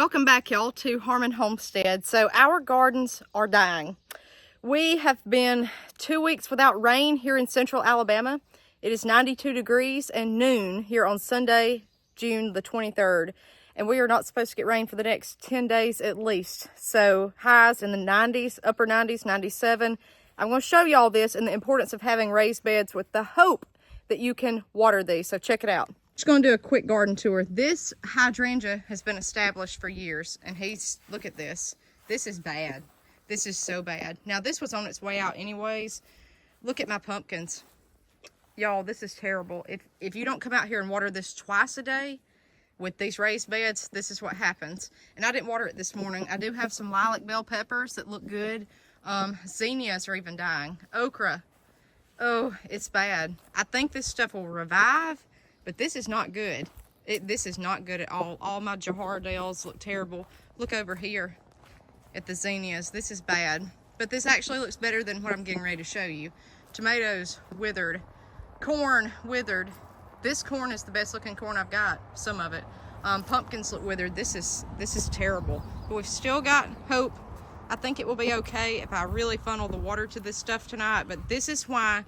Welcome back, y'all, to Harmon Homestead. So our gardens are dying. We have been 2 weeks without rain here in central Alabama. It is 92 degrees and noon here on Sunday, June the 23rd. And we are not supposed to get rain for the next 10 days at least. So highs in the 90s, upper 90s, 97. I'm going to show you all this and the importance of having raised beds with the hope that you can water these. So check it out. Just going to do a quick garden tour. This hydrangea has been established for years, and look at this. This is bad. This is so bad. Now this was on its way out anyways. Look at my pumpkins. Y'all, this is terrible. If you don't come out here and water this twice a day with these raised beds, this is what happens. And I didn't water it this morning. I do have some lilac bell peppers that look good. Zinnias are even dying. Okra. Oh, it's bad. I think this stuff will revive. But this is not good. This is not good at all. All my jahardales look terrible. Look over here at the zinnias. This is bad. But this actually looks better than what I'm getting ready to show you. Tomatoes withered. Corn withered. This corn is the best looking corn I've got. Some of it. Pumpkins look withered. This is terrible. But we've still got hope. I think it will be okay if I really funnel the water to this stuff tonight. But this is why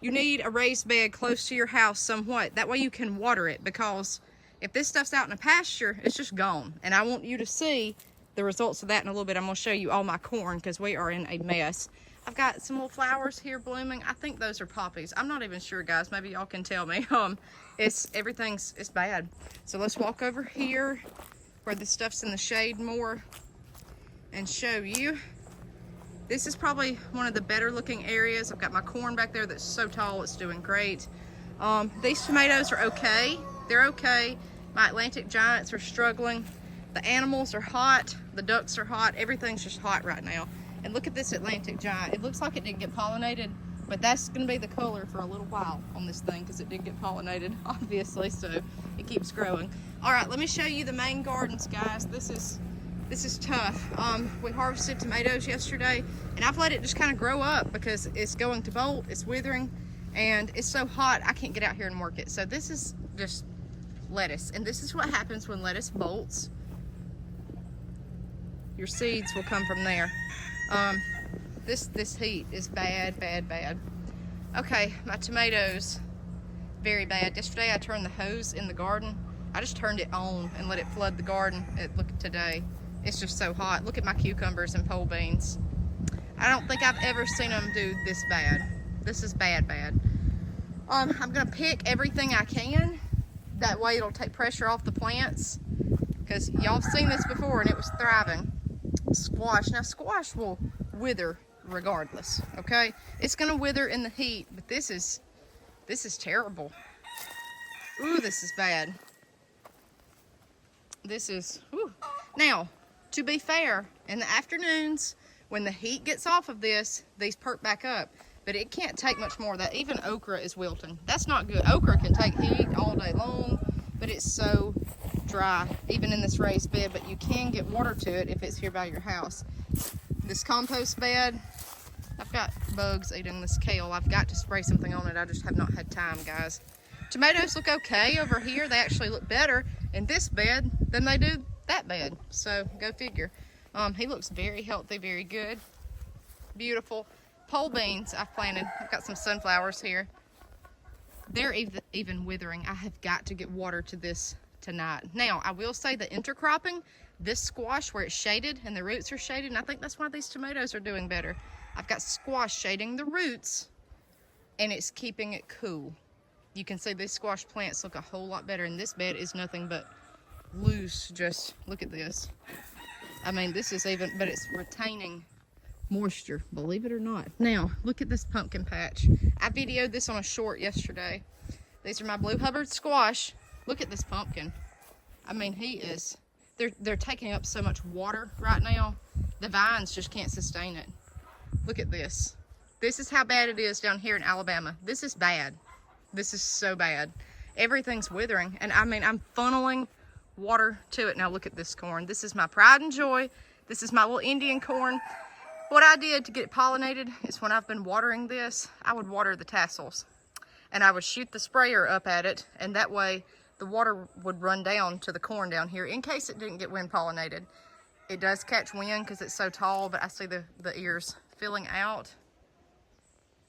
you need a raised bed close to your house somewhat. That way you can water it, because if this stuff's out in a pasture, it's just gone. And I want you to see the results of that in a little bit. I'm gonna show you all my corn because we are in a mess. I've got some little flowers here blooming. I think those are poppies. I'm not even sure, guys. Maybe y'all can tell me. It's bad. So let's walk over here where the stuff's in the shade more and show you. This is probably one of the better looking areas. I've got my corn back there that's so tall, it's doing great. These tomatoes are okay. They're okay. My Atlantic giants are struggling. The animals are hot. The ducks are hot. Everything's just hot right now. And look at this Atlantic giant. It looks like it didn't get pollinated, but that's gonna be the color for a little while on this thing because it did get pollinated, obviously, so it keeps growing. All right, let me show you the main gardens, guys. This is tough. We harvested tomatoes yesterday, and I've let it just kind of grow up because it's going to bolt, it's withering, and it's so hot I can't get out here and work it. So this is just lettuce, and this is what happens when lettuce bolts. Your seeds will come from there. This heat is bad, bad, bad. Okay, my tomatoes, very bad. Yesterday I turned the hose in the garden. I just turned it on and let it flood the garden. Look at today. It's just so hot. Look at my cucumbers and pole beans. I don't think I've ever seen them do this bad. This is bad, bad. I'm gonna pick everything I can. That way it'll take pressure off the plants, because y'all have seen this before and it was thriving. Squash. Now squash will wither regardless, okay? It's gonna wither in the heat, but this is terrible. Ooh, this is bad. This is, whew. Now, to be fair, in the afternoons, when the heat gets off of this, these perk back up. But it can't take much more of that. Even okra is wilting. That's not good. Okra can take heat all day long, but it's so dry, even in this raised bed. But you can get water to it if it's here by your house. This compost bed, I've got bugs eating this kale. I've got to spray something on it. I just have not had time, guys. Tomatoes look okay over here. They actually look better in this bed than they do that bed, so go figure. He looks very healthy, very good, beautiful. Pole beans I've planted. I've got some sunflowers here. They're even withering. I have got to get water to this tonight. Now I will say the intercropping, this squash where it's shaded and the roots are shaded, and I think that's why these tomatoes are doing better. I've got squash shading the roots and it's keeping it cool. You can see these squash plants look a whole lot better, and this bed is nothing but loose. Just look at this. I mean, this is even, but it's retaining moisture, believe it or not. Now look at this pumpkin patch. I videoed this on a short yesterday. These are my blue Hubbard squash. Look at this pumpkin. I mean, they're taking up so much water right now, the vines just can't sustain it. Look at this. This is how bad it is down here in Alabama. This is bad. This is so bad. Everything's withering, and I mean, I'm funneling water to it. Now look at this corn. This is my pride and joy. This is my little Indian corn. What I did to get it pollinated is when I've been watering this, I would water the tassels and I would shoot the sprayer up at it, and that way the water would run down to the corn down here in case it didn't get wind pollinated. It does catch wind because it's so tall, but I see the ears filling out.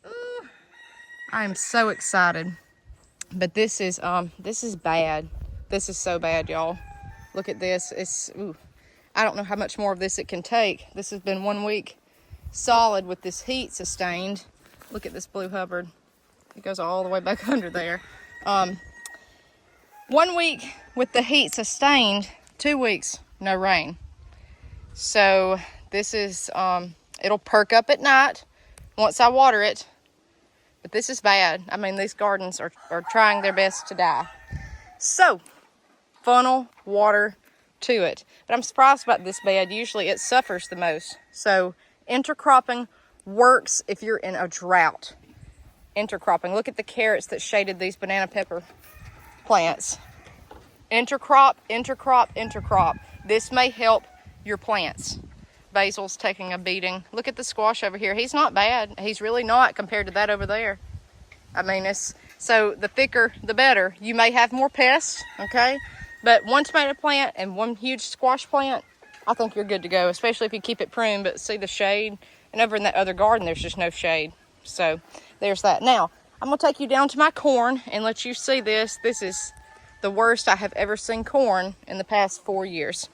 Ooh, I am so excited. But this is bad. This is so bad, y'all. Look at this. Ooh, I don't know how much more of this it can take. This has been 1 week solid with this heat sustained. Look at this blue Hubbard. It goes all the way back under there. 1 week with the heat sustained, 2 weeks, no rain. So this is, it'll perk up at night once I water it. But this is bad. I mean, these gardens are trying their best to die. So, funnel water to it. But I'm surprised about this bed. Usually it suffers the most. So, intercropping works if you're in a drought. Intercropping. Look at the carrots that shaded these banana pepper plants. Intercrop, intercrop, intercrop. This may help your plants. Basil's taking a beating. Look at the squash over here. He's not bad. He's really not compared to that over there. I mean, so the thicker, the better. You may have more pests, okay? But one tomato plant and one huge squash plant, I think you're good to go, especially if you keep it pruned. But see the shade? And over in that other garden, there's just no shade. So there's that. Now, I'm going to take you down to my corn and let you see this. This is the worst I have ever seen corn in the past 4 years.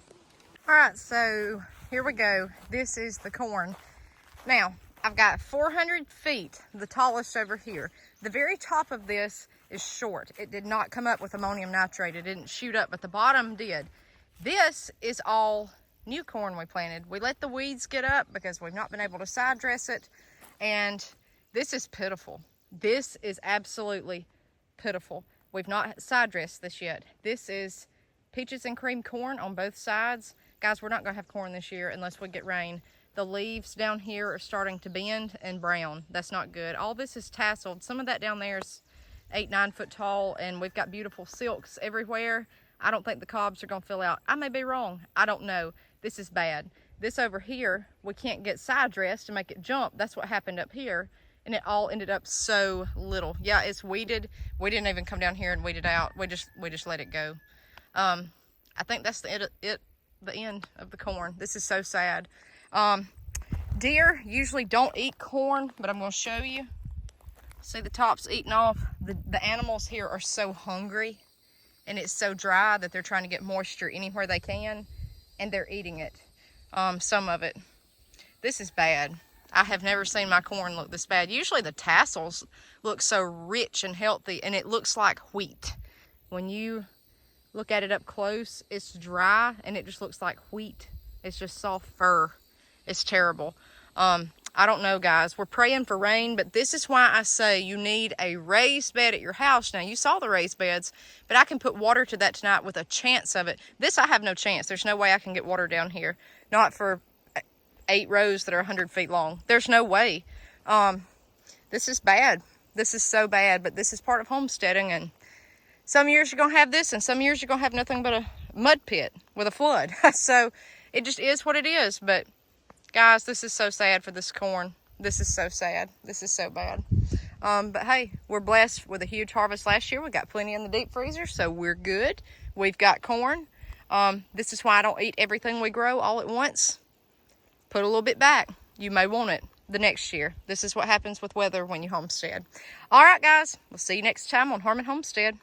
All right, so here we go. This is the corn. Now, I've got 400 feet, the tallest over here. The very top of this is short. It did not come up with ammonium nitrate. It didn't shoot up, but the bottom did. This is all new corn we planted. We let the weeds get up because we've not been able to side dress it. And this is pitiful. This is absolutely pitiful. We've not side dressed this yet. This is peaches and cream corn on both sides. Guys, we're not going to have corn this year unless we get rain. The leaves down here are starting to bend and brown. That's not good. All this is tasseled. Some of that down there is 8-9 foot tall, and we've got beautiful silks everywhere. I don't think the cobs are going to fill out. I may be wrong. I don't know. This is bad. This over here, we can't get side dressed to make it jump. That's what happened up here, and it all ended up so little. Yeah, it's weeded. We didn't even come down here and weed it out. We just let it go. I think that's the end of the corn. This is so sad. Deer usually don't eat corn, but I'm going to show you. See the tops eating off. The animals here are so hungry, and it's so dry that they're trying to get moisture anywhere they can, and they're eating it. Some of it. This is bad. I have never seen my corn look this bad. Usually the tassels look so rich and healthy, and it looks like wheat. When you look at it up close, it's dry, and it just looks like wheat. It's just soft fur. It's terrible. I don't know, guys. We're praying for rain, but this is why I say you need a raised bed at your house. Now, you saw the raised beds, but I can put water to that tonight with a chance of it. This, I have no chance. There's no way I can get water down here. Not for 8 rows that are 100 feet long. There's no way. This is bad. This is so bad, but this is part of homesteading, and some years you're going to have this, and some years you're going to have nothing but a mud pit with a flood. So it just is what it is. But guys, this is so sad for this corn. This is so sad. This is so bad. But hey, we're blessed with a huge harvest last year. We got plenty in the deep freezer, so we're good. We've got corn. This is why I don't eat everything we grow all at once. Put a little bit back. You may want it the next year. This is what happens with weather when you homestead. All right, guys. We'll see you next time on Harmon Homestead.